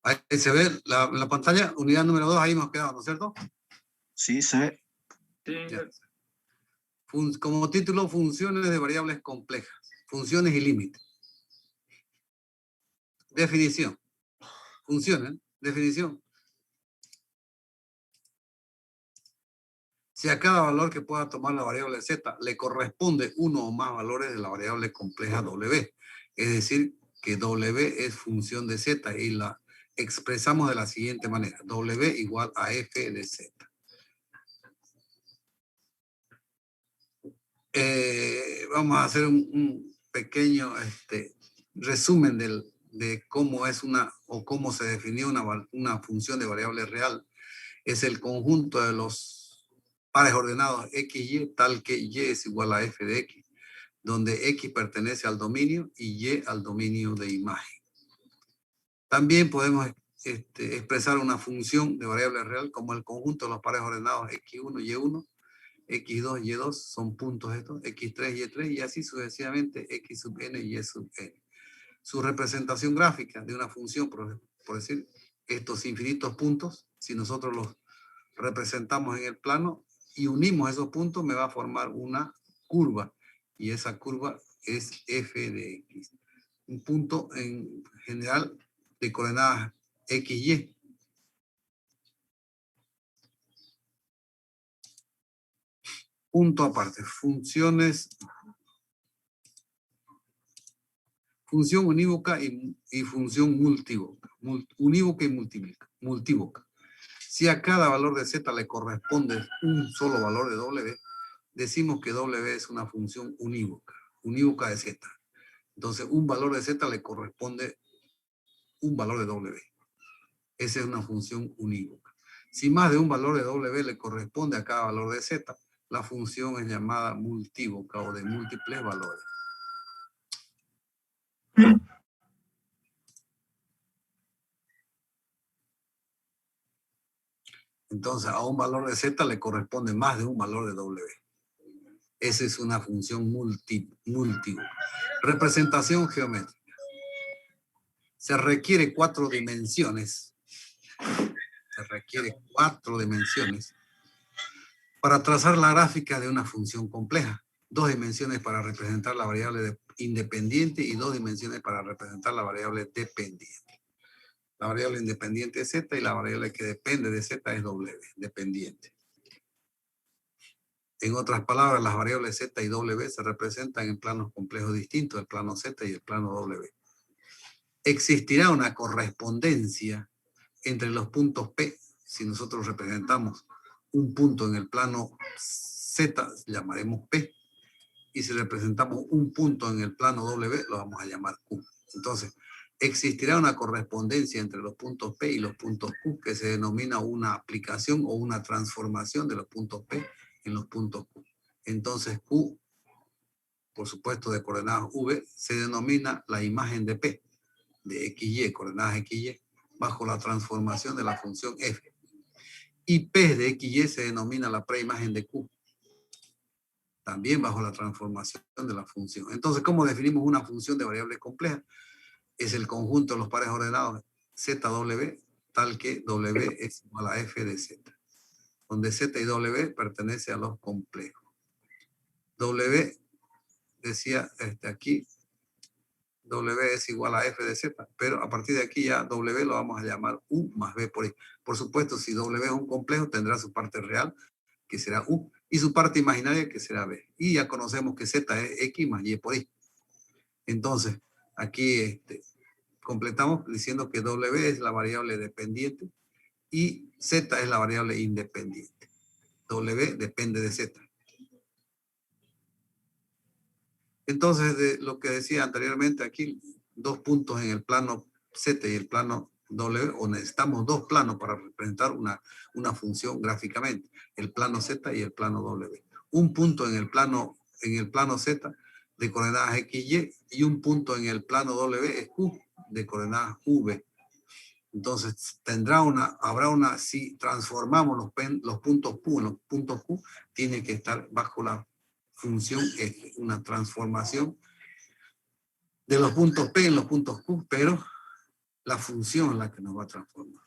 Ahí se ve la pantalla, unidad número 2, ahí hemos quedado, ¿no es cierto? Sí, se ve. Ya. Como título, funciones de variables complejas, funciones y límites. Definición. Funciones, definición. Si a cada valor que pueda tomar la variable z le corresponde uno o más valores de la variable compleja w, es decir, que w es función de z y la expresamos de la siguiente manera, w igual a f de z. Vamos a hacer un pequeño resumen de cómo es o cómo se definió una función de variable real. Es el conjunto de los pares ordenados x y y, tal que y es igual a f de x, donde x pertenece al dominio y y al dominio de imagen. También podemos expresar una función de variable real como el conjunto de los pares ordenados x1 y y1, x2 y y2 son puntos estos, x3 y y3 y así sucesivamente x sub n y sub n. Su representación gráfica de una función, por decir, estos infinitos puntos, si nosotros los representamos en el plano y unimos esos puntos, me va a formar una curva y esa curva es f de x. Un punto en general de coordenadas x, y. Punto aparte, funciones, función unívoca y función multívoca, unívoca y multívoca. Si a cada valor de z le corresponde un solo valor de w, decimos que w es una función unívoca de z. Entonces, un valor de z le corresponde un valor de w. Esa es una función unívoca. Si más de un valor de w le corresponde a cada valor de z, la función es llamada multívoca o de múltiples valores. Entonces, a un valor de z le corresponde más de un valor de w. Esa es una función multívoca. Representación geométrica. Se requiere 4 dimensiones. Se requiere 4 dimensiones para trazar la gráfica de una función compleja. 2 dimensiones para representar la variable independiente y 2 dimensiones para representar la variable dependiente. La variable independiente es z y la variable que depende de z es w, dependiente. En otras palabras, las variables z y w se representan en planos complejos distintos, el plano z y el plano w. Existirá una correspondencia entre los puntos P, si nosotros representamos un punto en el plano Z, llamaremos P, y si representamos un punto en el plano W, lo vamos a llamar Q. Entonces, existirá una correspondencia entre los puntos P y los puntos Q, que se denomina una aplicación o una transformación de los puntos P en los puntos Q. Entonces, Q, por supuesto, de coordenadas V, se denomina la imagen de P, de XY, coordenadas XY, bajo la transformación de la función f. Y P de XY se denomina la preimagen de Q, también bajo la transformación de la función. Entonces, ¿cómo definimos una función de variable compleja? Es el conjunto de los pares ordenados ZW, tal que W es igual a f de z, donde Z y W pertenece a los complejos. W, decía aquí, W es igual a f de z, pero a partir de aquí ya W lo vamos a llamar U más B por I. Por supuesto, si W es un complejo, tendrá su parte real, que será U, y su parte imaginaria, que será B. Y ya conocemos que Z es X más Y por I. Entonces, aquí completamos diciendo que W es la variable dependiente y Z es la variable independiente. W depende de Z. Entonces, de lo que decía anteriormente aquí, 2 puntos en el plano Z y el plano W, o necesitamos 2 planos para representar una función gráficamente, el plano Z y el plano W. Un punto en el plano Z de coordenadas XY y un punto en el plano W es Q de coordenadas V. Entonces, si transformamos los puntos Q en los puntos Q, tiene que estar bajo la función F, una transformación de los puntos P en los puntos Q, pero la función la que nos va a transformar.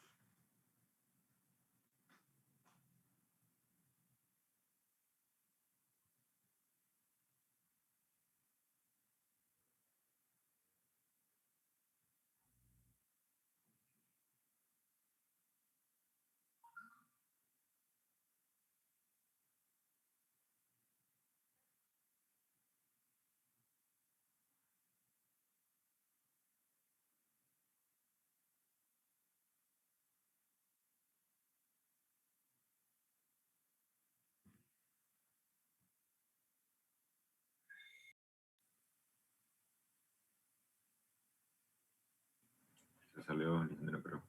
Se salió el ingeniero, pero...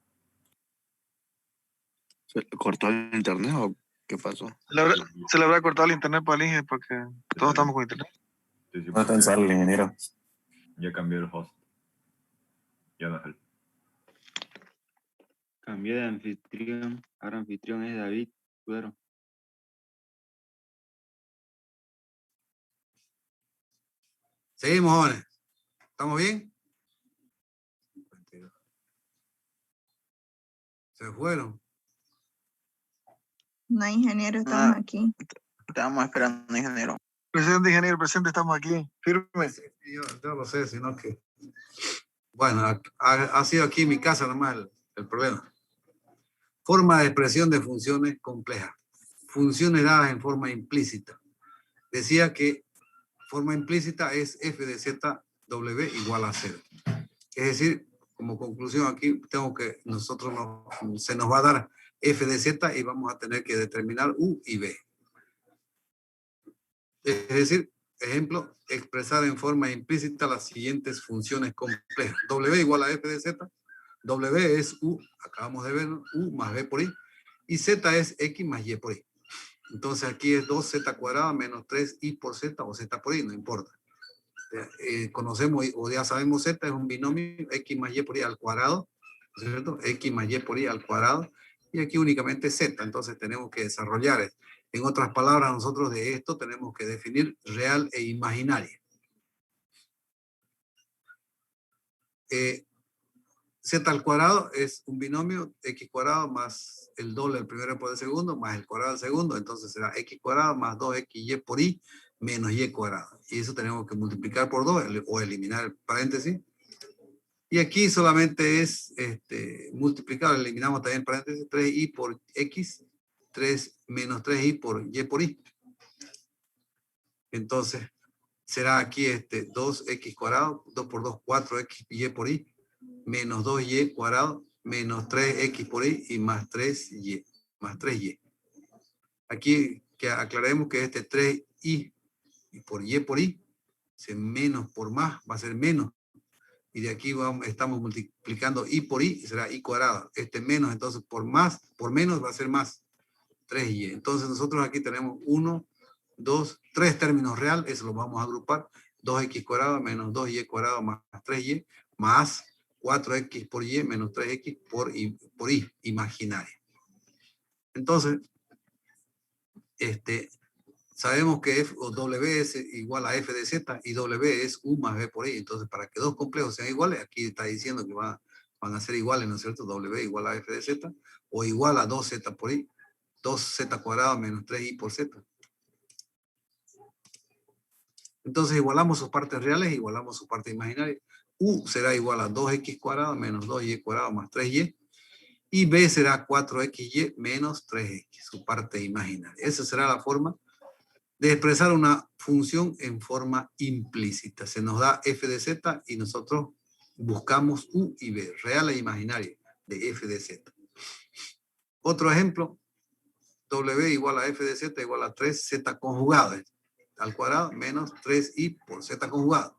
¿Se cortó el internet o qué pasó? Se le habrá cortado el internet para el Inge porque todos estamos con internet. Sí, sí, No está en sala el ingeniero. ya cambió el host. Ya no es él. Cambié de anfitrión. Ahora anfitrión es David Cuero. Seguimos, jóvenes. ¿Estamos bien? Se fueron. No, ingeniero, estamos aquí. Estábamos esperando, ingeniero. Presente, ingeniero, presente, estamos aquí. Firme. Sí, yo lo sé, sino que... Bueno, ha sido aquí en mi casa nomás el problema. Forma de expresión de funciones complejas. Funciones dadas en forma implícita. Decía que forma implícita es f de z w igual a 0. Es decir, como conclusión aquí tengo que se nos va a dar f de z y vamos a tener que determinar u y b. Es decir, ejemplo, expresar en forma implícita las siguientes funciones complejas. W igual a f de z. W es u, acabamos de ver, u más b por i. Y z es x más y por i. Entonces aquí es 2z cuadrada menos 3i por z o z por i, no importa. Conocemos o ya sabemos z es un binomio x más y por i al cuadrado, ¿cierto? X más y por i al cuadrado. Y aquí únicamente z, entonces tenemos que desarrollar. En otras palabras, nosotros de esto tenemos que definir real e imaginaria. Z al cuadrado es un binomio, x cuadrado más el doble del primero por el segundo, más el cuadrado del segundo, entonces será x cuadrado más 2xy por i menos y cuadrado. Y eso tenemos que multiplicar por 2 o eliminar el paréntesis. Y aquí solamente es multiplicar, eliminamos también el paréntesis, 3i por x, 3 menos 3i por i. Entonces será aquí 2x cuadrado, 2 por 2, 4xy por i, menos 2y cuadrado, menos 3x por i y más 3y, más 3y. Aquí que aclaremos que 3i por i, menos por más, va a ser menos. Y de aquí estamos multiplicando i por i, será i cuadrado. Menos, entonces por menos va a ser más, 3y. Entonces nosotros aquí tenemos 1, 2, 3 términos reales, eso lo vamos a agrupar. 2x cuadrado menos 2y cuadrado más 3y, más 4x por y menos 3x por i imaginaria. Entonces, sabemos que W es igual a f de z y W es u más b por i. Entonces, para que dos complejos sean iguales, aquí está diciendo que van a ser iguales, ¿no es cierto? W igual a f de z o igual a 2z por i. 2z cuadrado menos 3i por z. Entonces, igualamos sus partes reales, igualamos sus partes imaginarias. U será igual a 2x cuadrado menos 2y cuadrado más 3y. Y b será 4xy menos 3x, su parte imaginaria. Esa será la forma de expresar una función en forma implícita. Se nos da f de z y nosotros buscamos u y b, real e imaginaria, de f de z. Otro ejemplo, w igual a f de z igual a 3z conjugado al cuadrado menos 3i por z conjugado.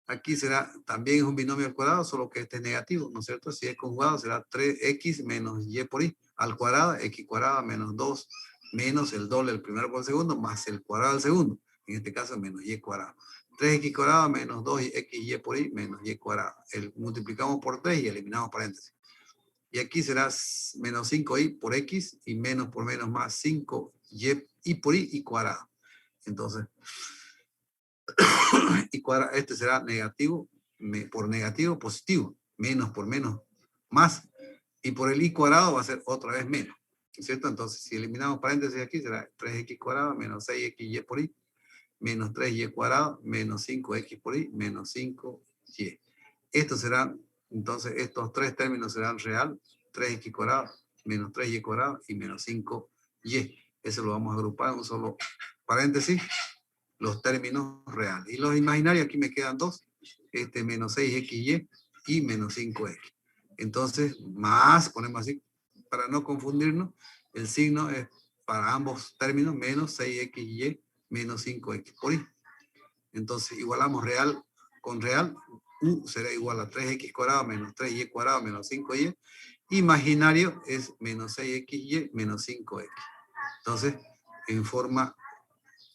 Aquí será, también es un binomio al cuadrado, solo que este es negativo, ¿no es cierto? Si es conjugado será 3x menos y por i al cuadrado, x cuadrado menos 2 menos el doble del primero por el segundo, más el cuadrado del segundo. En este caso menos y cuadrado. 3x cuadrado menos 2xy por i menos y cuadrado. Multiplicamos por 3 y eliminamos paréntesis. Y aquí será menos 5i por x y menos por menos más 5y por i y cuadrado. Entonces, y cuadrado, este será negativo, por negativo, positivo. menos por menos, más, y por el y cuadrado va a ser otra vez menos, ¿cierto? Entonces, si eliminamos paréntesis aquí, será 3x cuadrado menos 6xy por y, menos 3y cuadrado, menos 5x por y, menos 5y. Estos serán, entonces, estos tres términos serán real, 3x cuadrado, menos 3y cuadrado y menos 5y. Eso lo vamos a agrupar en un solo paréntesis, los términos reales. Y los imaginarios, aquí me quedan dos, menos 6xy y menos 5x. Entonces, más, ponemos así, para no confundirnos, el signo es para ambos términos, menos 6xy menos 5x por y. Entonces, igualamos real con real, u será igual a 3x cuadrado menos 3y cuadrado menos 5y. Imaginario es menos 6xy menos 5x. Entonces, en forma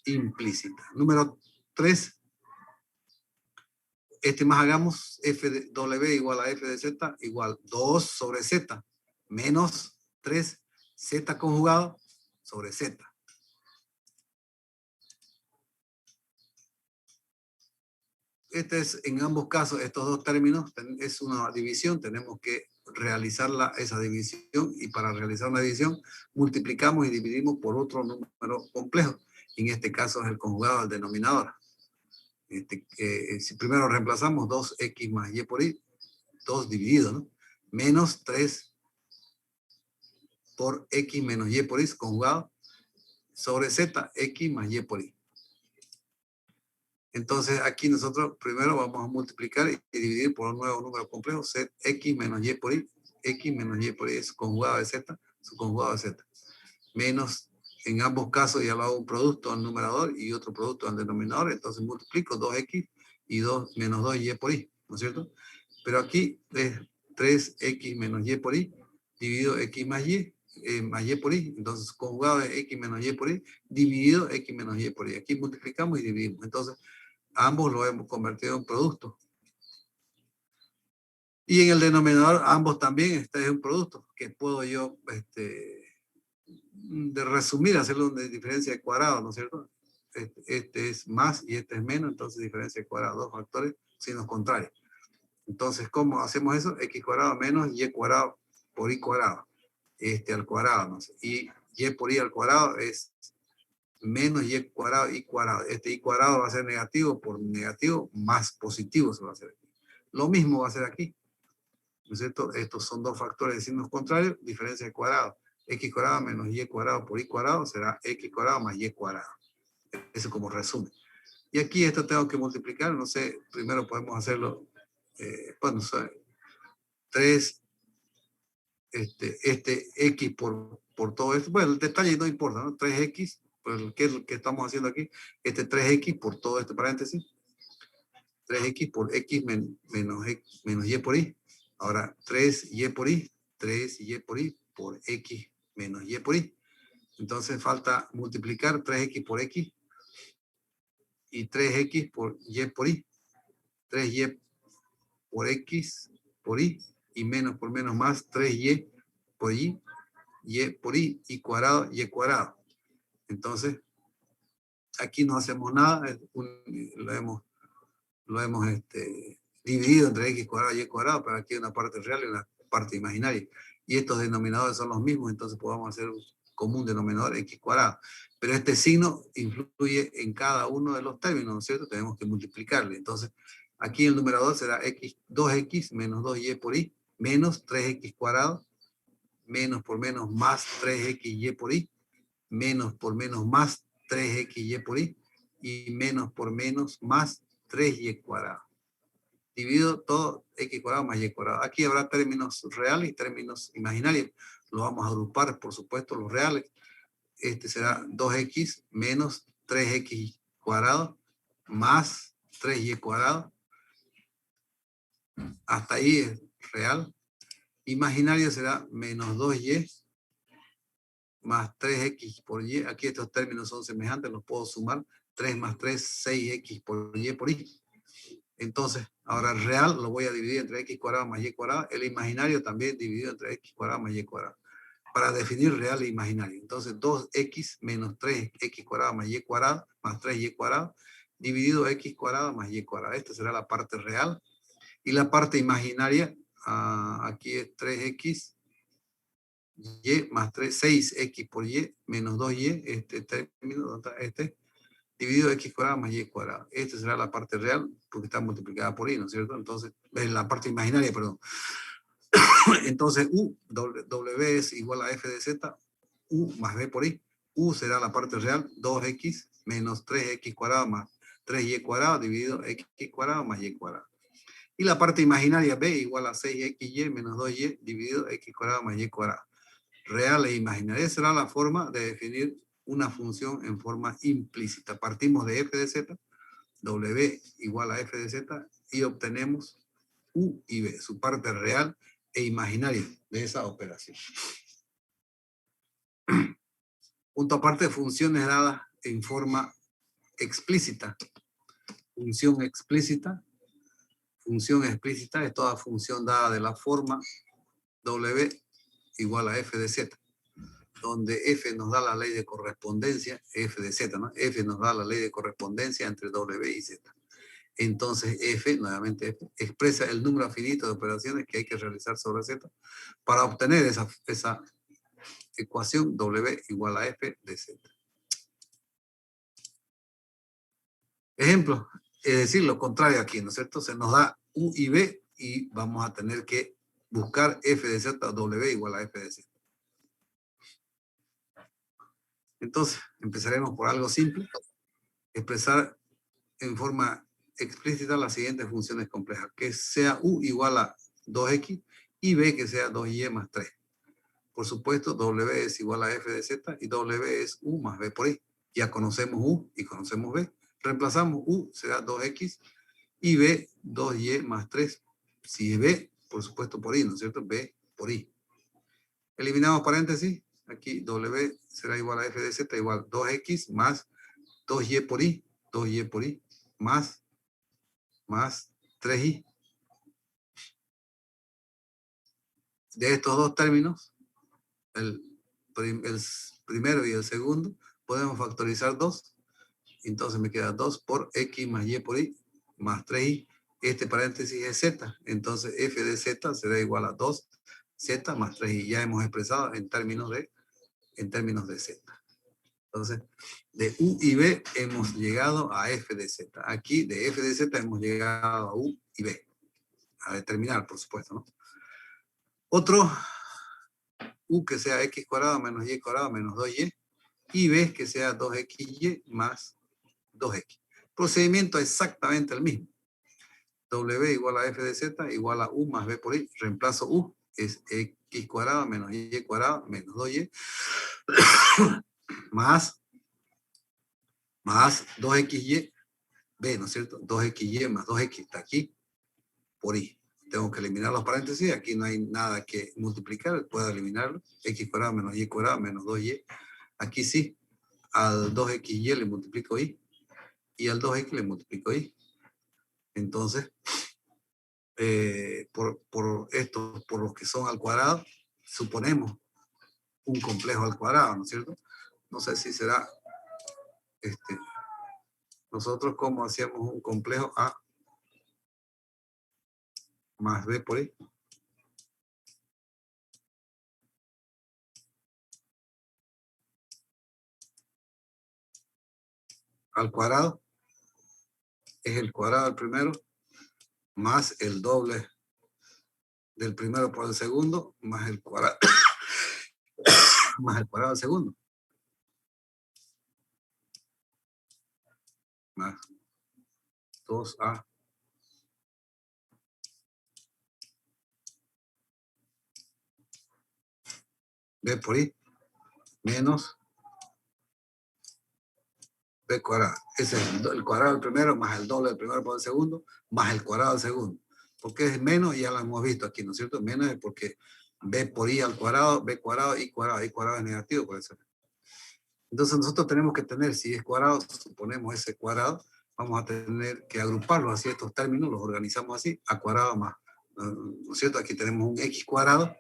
implícita. Número 3. Más hagamos f de w igual a f de z igual 2 sobre z menos 3 z conjugado sobre z. Es en ambos casos, estos dos términos, es una división, tenemos que realizar esa división, y para realizar una división multiplicamos y dividimos por otro número complejo. En este caso es el conjugado del denominador. Si primero reemplazamos 2x más y por y, 2 dividido, ¿no? Menos 3 por x menos y por y conjugado sobre z, x más y por y. Entonces aquí nosotros primero vamos a multiplicar y dividir por un nuevo número complejo, x menos y por y. X menos y por y es conjugado de z, su conjugado de z. Menos, en ambos casos ya lo hago un producto al numerador y otro producto al denominador, entonces multiplico 2x y 2 menos 2y por y, ¿no es cierto? Pero aquí es 3x menos y por y dividido x más y por y, entonces conjugado de x menos y por y dividido x menos y por y. Aquí multiplicamos y dividimos, entonces ambos lo hemos convertido en producto. Y en el denominador ambos también, este es un producto que puedo yo, de resumir, hacerlo de diferencia de cuadrado, ¿no es cierto? Este es más y este es menos, entonces diferencia de cuadrado, dos factores, signos contrarios. Entonces, ¿cómo hacemos eso? X cuadrado menos y cuadrado por y cuadrado. Al cuadrado, no sé. Y por y al cuadrado es menos y cuadrado y cuadrado. Y cuadrado va a ser negativo por negativo, más positivo se va a hacer aquí. Lo mismo va a ser aquí, ¿no es cierto? Estos son dos factores de signos contrarios, diferencia de cuadrado. X cuadrado menos y cuadrado por y cuadrado será x cuadrado más y cuadrado. Eso como resumen. Y aquí esto tengo que multiplicar, no sé, primero podemos hacerlo, bueno, 3, x por todo esto. Bueno, el detalle no importa, ¿no? 3x, pues, ¿qué es lo que estamos haciendo aquí? 3x por todo este paréntesis. 3x por x menos y por y. Ahora, 3y por y, 3y por y por x menos y por y. Entonces falta multiplicar 3x por x y 3x por y. 3y por x por y y menos por menos más 3y por y por y cuadrado y cuadrado. Entonces, aquí no hacemos nada, lo hemos dividido entre x cuadrado y cuadrado, pero aquí hay una parte real y una parte imaginaria. Y estos denominadores son los mismos, entonces podemos hacer un común denominador x cuadrado. Pero este signo influye en cada uno de los términos, ¿no es cierto? Tenemos que multiplicarle. Entonces, aquí el numerador será 2x menos 2y por y, menos 3x cuadrado, menos por menos más 3xy por y, menos por menos más 3xy por y, y menos por menos más 3y cuadrado. Divido todo x cuadrado más y cuadrado. Aquí habrá términos reales y términos imaginarios. Los vamos a agrupar, por supuesto, los reales. Será 2x menos 3x cuadrado más 3y cuadrado. Hasta ahí es real. Imaginario será menos 2y más 3x por y. Aquí estos términos son semejantes, los puedo sumar. 3 más 3, 6x por y por y. Entonces, ahora el real lo voy a dividir entre x cuadrado más y cuadrado. El imaginario también dividido entre x cuadrado más y cuadrado. Para definir real e imaginario. Entonces, 2x menos 3x cuadrado más y cuadrado más 3y cuadrado dividido x cuadrado más y cuadrado. Esta será la parte real. Y la parte imaginaria aquí es 3x, y más 3, 6x por y, menos 2y, este término, este, dividido x cuadrado más y cuadrado. Esta será la parte real, porque está multiplicada por y, ¿no es cierto? Entonces, la parte imaginaria, perdón. Entonces, w es igual a f de z, u más b por i. U será la parte real, 2x menos 3x cuadrado más 3y cuadrado dividido x cuadrado más y cuadrado. Y la parte imaginaria b igual a 6xy menos 2y dividido x cuadrado más y cuadrado. Real e imaginaria. Esa será la forma de definir una función en forma implícita. Partimos de f de z, w igual a f de z, y obtenemos u y b, su parte real e imaginaria de esa operación. Punto aparte, funciones dadas en forma explícita. Función explícita es toda función dada de la forma w igual a f de z, donde f nos da la ley de correspondencia, f de z, ¿no? F nos da la ley de correspondencia entre w y z. Entonces f, nuevamente f, expresa el número finito de operaciones que hay que realizar sobre z para obtener esa ecuación w igual a f de z. Ejemplo, es decir, lo contrario aquí, ¿no es cierto? Se nos da u y b y vamos a tener que buscar f de z, w igual a f de z. Entonces, empezaremos por algo simple. Expresar en forma explícita las siguientes funciones complejas. Que sea u igual a 2x y b que sea 2y más 3. Por supuesto, w es igual a f de z y w es u más b por i. Ya conocemos u y conocemos b. Reemplazamos u, será 2x, y b, 2y más 3. Si es b, por supuesto por i, ¿no es cierto? b por i. Eliminamos paréntesis. Aquí w será igual a f de z igual 2x más 2y por i, 2y por i, más 3i. De estos dos términos, el primero y el segundo, podemos factorizar 2. Entonces me queda 2 por x más y por i, más 3i. Este paréntesis es z. Entonces f de z será igual a 2z más 3i. Ya hemos expresado en términos de z. Entonces, de u y b hemos llegado a f de z. Aquí, de f de z hemos llegado a u y b. A determinar, por supuesto, ¿no? Otro, u que sea x cuadrado menos y cuadrado menos 2y. Y b que sea 2xy más 2x. Procedimiento exactamente el mismo. W igual a f de z igual a u más b por i. Reemplazo u. Es x cuadrado menos y cuadrado menos 2y. más 2xy, b, ¿no es cierto? 2xy más 2x está aquí, por i. Tengo que eliminar los paréntesis, aquí no hay nada que multiplicar, puedo eliminarlo. X cuadrado menos y cuadrado menos 2y. Aquí sí, al 2xy le multiplico i, y al 2x le multiplico i. Entonces, por los que son al cuadrado, suponemos un complejo al cuadrado, ¿no es cierto? No sé si será nosotros como hacíamos un complejo a más b por i. Al cuadrado es el cuadrado del primero más el doble del primero por el segundo más el cuadrado más el cuadrado del segundo. Más 2a b por i menos b cuadrado. Ese es el cuadrado del primero más el doble del primero por el segundo más el cuadrado del segundo. ¿Por qué es menos? Ya lo hemos visto aquí, ¿no es cierto? Menos es porque b por i al cuadrado, b cuadrado, y cuadrado es negativo, por eso. Entonces nosotros tenemos que tener, si es cuadrado, suponemos ese cuadrado, vamos a tener que agruparlos así, estos términos, los organizamos así, a cuadrado más, ¿no es cierto? Aquí tenemos un x cuadrado,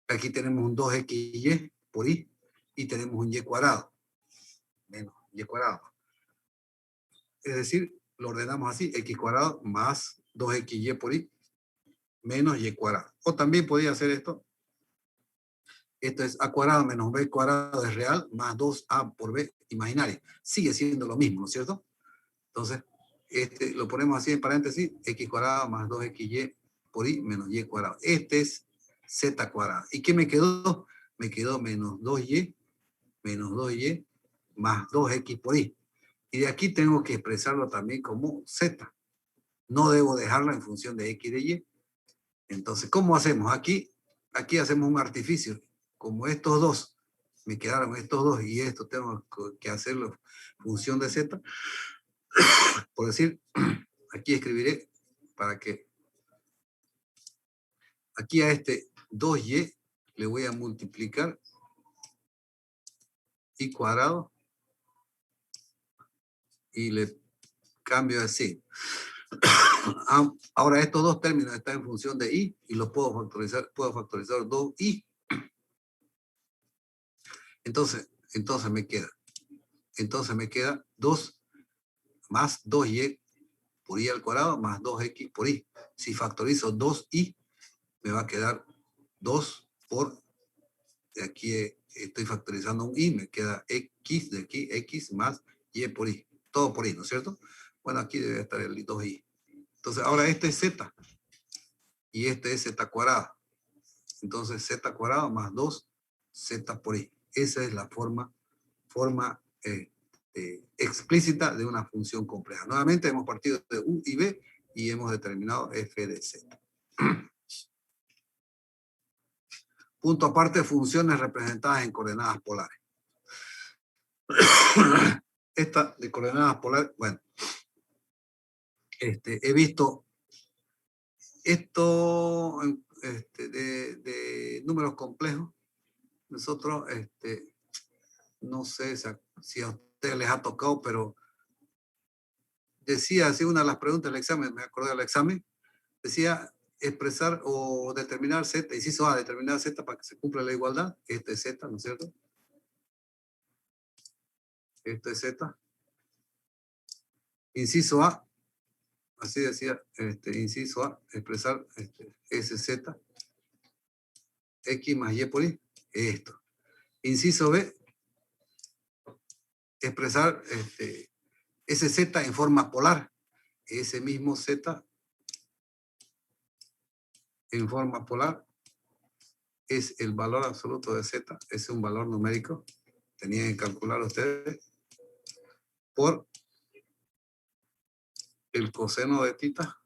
aquí tenemos un 2xy por i, y tenemos un y cuadrado, menos y cuadrado. Es decir, lo ordenamos así, x cuadrado más 2xy por i, menos y cuadrado. O también podría hacer esto. Esto es a cuadrado menos b cuadrado es real, más 2a por b imaginario. Sigue siendo lo mismo, ¿no es cierto? Entonces, lo ponemos así en paréntesis, x cuadrado más 2xy por y menos y cuadrado. Este es z cuadrado. ¿Y qué me quedó? Me quedó menos 2y más 2x por y. Y de aquí tengo que expresarlo también como z. No debo dejarla en función de x y de y. Entonces, ¿cómo hacemos? Aquí hacemos un artificio. Como estos dos, me quedaron estos dos y esto tengo que hacerlo en función de z. Por decir, aquí escribiré para que aquí a este 2y le voy a multiplicar y cuadrado y le cambio así. Ahora estos dos términos están en función de y los puedo factorizar 2y. Entonces me queda 2 más 2y por y al cuadrado más 2x por y. Si factorizo 2y, me va a quedar 2 por, de aquí estoy factorizando un y, me queda x de aquí, x más y por y. Todo por y, ¿no es cierto? Bueno, aquí debe estar el 2y. Entonces, ahora este es z y este es z cuadrado. Entonces, z cuadrado más 2z por y. Esa es la forma explícita de una función compleja. Nuevamente hemos partido de u y b y hemos determinado f de z. Punto aparte, funciones representadas en coordenadas polares. Esta de coordenadas polares, bueno, he visto esto de números complejos. Nosotros, no sé si a ustedes les ha tocado, pero decía, así una de las preguntas del examen, me acordé del examen, decía expresar o determinar z, inciso A, determinar z para que se cumpla la igualdad. Este es z, ¿no es cierto? Este es z. Inciso A, así decía, inciso A, expresar sz, x más y por y, esto. Inciso B, expresar ese z en forma polar, ese mismo z en forma polar es el valor absoluto de z, es un valor numérico, tenían que calcular ustedes, por el coseno de tita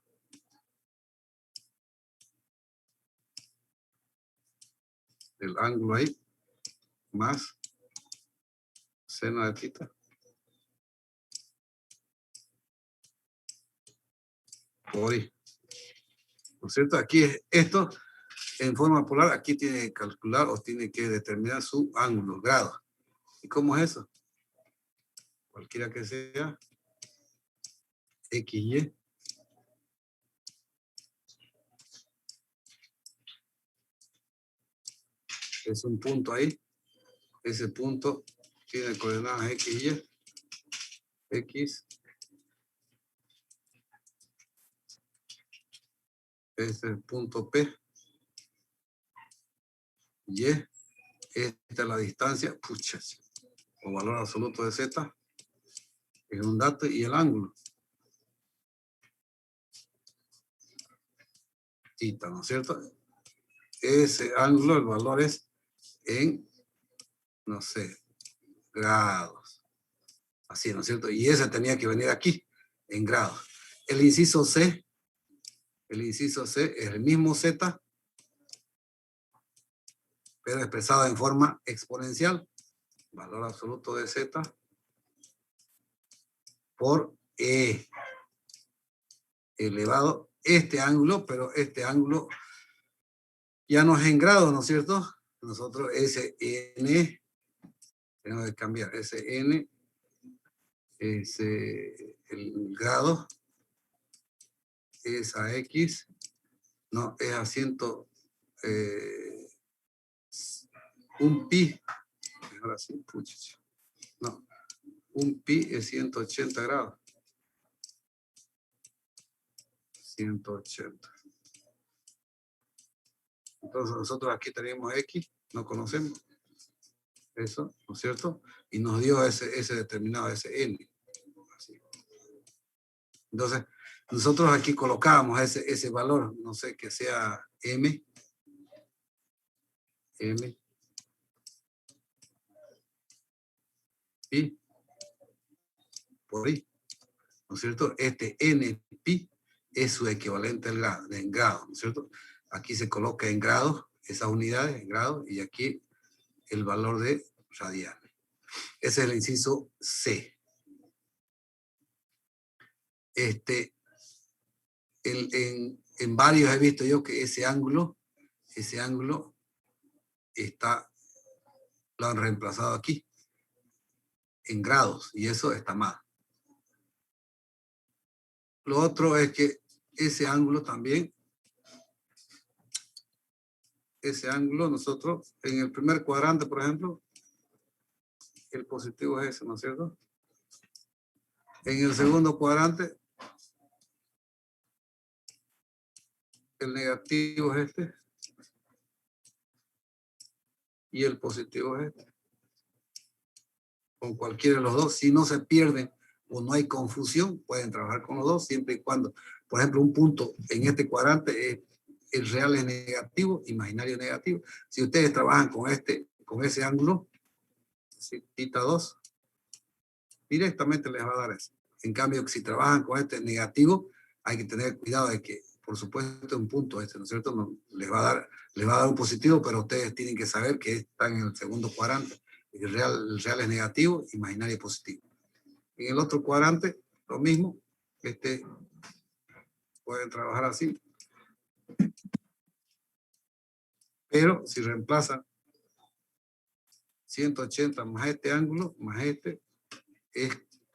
del ángulo ahí, más seno de tita por i. ¿No es cierto? Aquí es esto en forma polar, aquí tiene que calcular o tiene que determinar su ángulo, grado. ¿Y cómo es eso? Cualquiera que sea, XY. Es un punto ahí. Ese punto tiene coordenadas XY. X. Es el punto P. Y. Esta es la distancia. Pucha. O valor absoluto de Z. Es un dato y el ángulo. Tita, ¿no es cierto? Ese ángulo, el valor es en, no sé, grados. Así, ¿no es cierto? Y ese tenía que venir aquí, en grados. El inciso C es el mismo Z, pero expresado en forma exponencial. Valor absoluto de Z por E elevado este ángulo, pero este ángulo ya no es en grados, ¿no es cierto? Nosotros ese N, tenemos que cambiar ese N, es el grado, es a X, no, es a 100, un pi, ahora sí, pucha, no, un pi es 180 grados. 180. Entonces nosotros aquí tenemos X, no conocemos eso, ¿no es cierto? Y nos dio ese determinado, ese N. Así. Entonces, nosotros aquí colocábamos ese valor, no sé, que sea M, pi, por I, ¿no es cierto? Este N pi es su equivalente en grado, ¿no es cierto? Aquí se coloca en grados, esas unidades en grados, y aquí el valor de radianes. Ese es el inciso C. En varios he visto yo que ese ángulo lo han reemplazado aquí en grados, y eso está mal. Lo otro es que ese ángulo también, nosotros, en el primer cuadrante, por ejemplo, el positivo es ese, ¿no es cierto? En el segundo cuadrante, el negativo es este, y el positivo es este. Con cualquiera de los dos, si no se pierden o no hay confusión, pueden trabajar con los dos, siempre y cuando, por ejemplo, un punto en este cuadrante el real es negativo, imaginario negativo. Si ustedes trabajan con ese ángulo, θ 2, directamente les va a dar eso. En cambio, si trabajan con este negativo, hay que tener cuidado de que, por supuesto, un punto ¿no es cierto? No, les va a dar un positivo, pero ustedes tienen que saber que están en el segundo cuadrante. El real es negativo, imaginario positivo. En el otro cuadrante, lo mismo. Pueden trabajar así. Pero si reemplazan 180 más este ángulo, más este,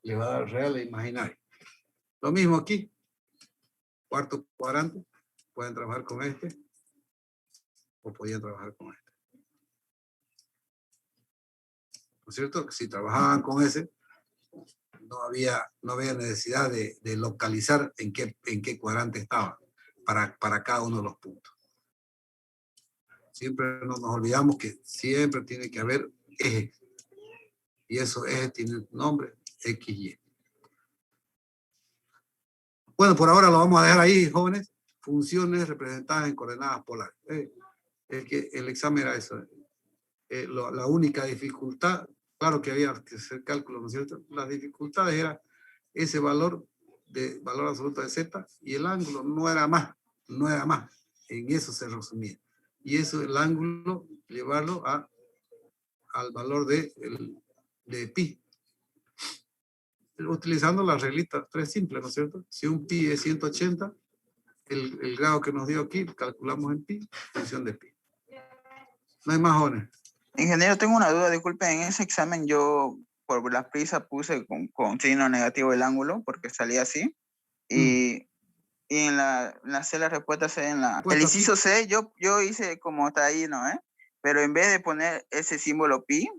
le va a dar real e imaginario. Lo mismo aquí. Cuarto cuadrante, pueden trabajar con este, o podían trabajar con este. ¿No es cierto? Si trabajaban con ese, no había necesidad de localizar en qué cuadrante estaba para cada uno de los puntos. Siempre no nos olvidamos que siempre tiene que haber eje. Y esos ejes tienen nombre X, Y. Bueno, por ahora lo vamos a dejar ahí, jóvenes. Funciones representadas en coordenadas polares. El examen era eso. La única dificultad, claro que había que hacer cálculos, ¿no es cierto? Las dificultades era ese valor absoluto de Z, y el ángulo no era más. En eso se resumía. Y eso, el ángulo, llevarlo al valor de pi. Utilizando la reglita 3 simple, ¿no es cierto? Si un pi es 180, el grado que nos dio aquí, calculamos en pi, función de pi. No hay más, jóvenes. Ingeniero, tengo una duda, disculpe, en ese examen yo por la prisa puse con signo negativo el ángulo porque salía así, y en la C la respuesta C, el inciso C, yo hice como está ahí, ¿no? Pero en vez de poner ese símbolo pi,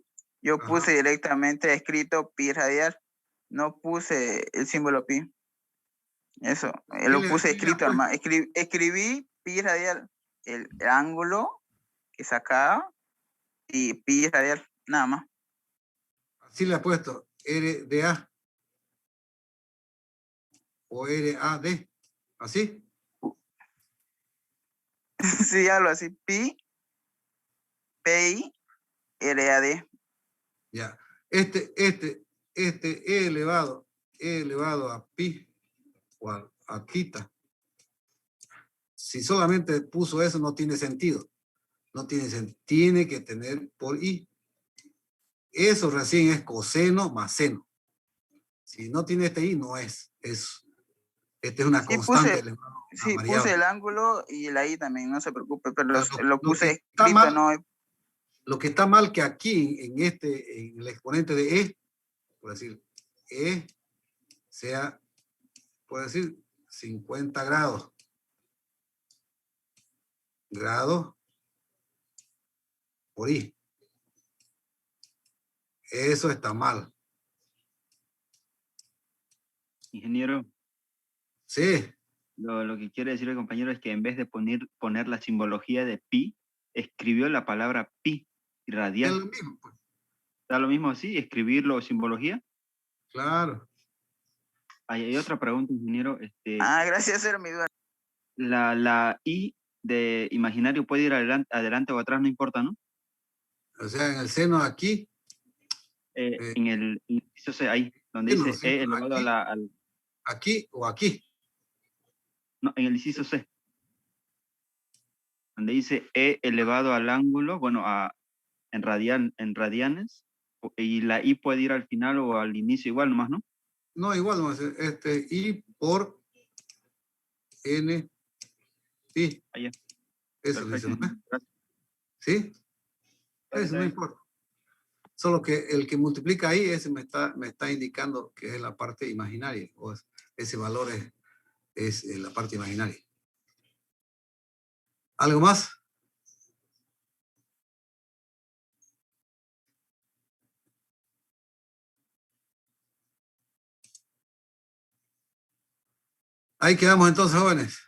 yo puse directamente escrito pi radial, no puse el símbolo pi. Eso, lo puse escrito, hermano. Escribí pi radial, el ángulo que sacaba, y pi radial, nada más. Así le he puesto RDA o RAD, ¿así? Sí, hablo así, pi, PI, RAD. Ya. E elevado a pi o a tita. Si solamente puso eso, no tiene sentido. Tiene que tener por i. Eso recién es coseno más seno. Si no tiene este i, no es. Esta es una constante. Puse el ángulo y la i también, no se preocupe, pero lo puse escrito, mal, no. Lo que está mal que aquí, en el exponente de e, por decir, e sea, por decir, 50 grados. Grados por i. Eso está mal. Ingeniero. Sí. Lo que quiere decir el compañero es que en vez de poner la simbología de pi, escribió la palabra pi y Es radial. lo mismo, pues. ¿Da lo mismo así? ¿Escribirlo simbología? Claro. Hay otra pregunta, ingeniero. Gracias, era mi duda. La I de imaginario puede ir adelante o atrás, no importa, ¿no? O sea, en el seno aquí, En el inciso C, ahí, donde sí, no, dice sí, E elevado aquí, al... aquí o aquí. No, en el inciso C. Donde dice E elevado al ángulo, bueno, en radianes, y la I puede ir al final o al inicio igual nomás, ¿no? No, igual, no, I por N pi. Ahí, Eso dice, perfecto. ¿no? Gracias. ¿Sí? Eso no importa. Solo que el que multiplica ahí, ese me está indicando que es la parte imaginaria. Ese valor es la parte imaginaria. ¿Algo más? Ahí quedamos entonces, jóvenes.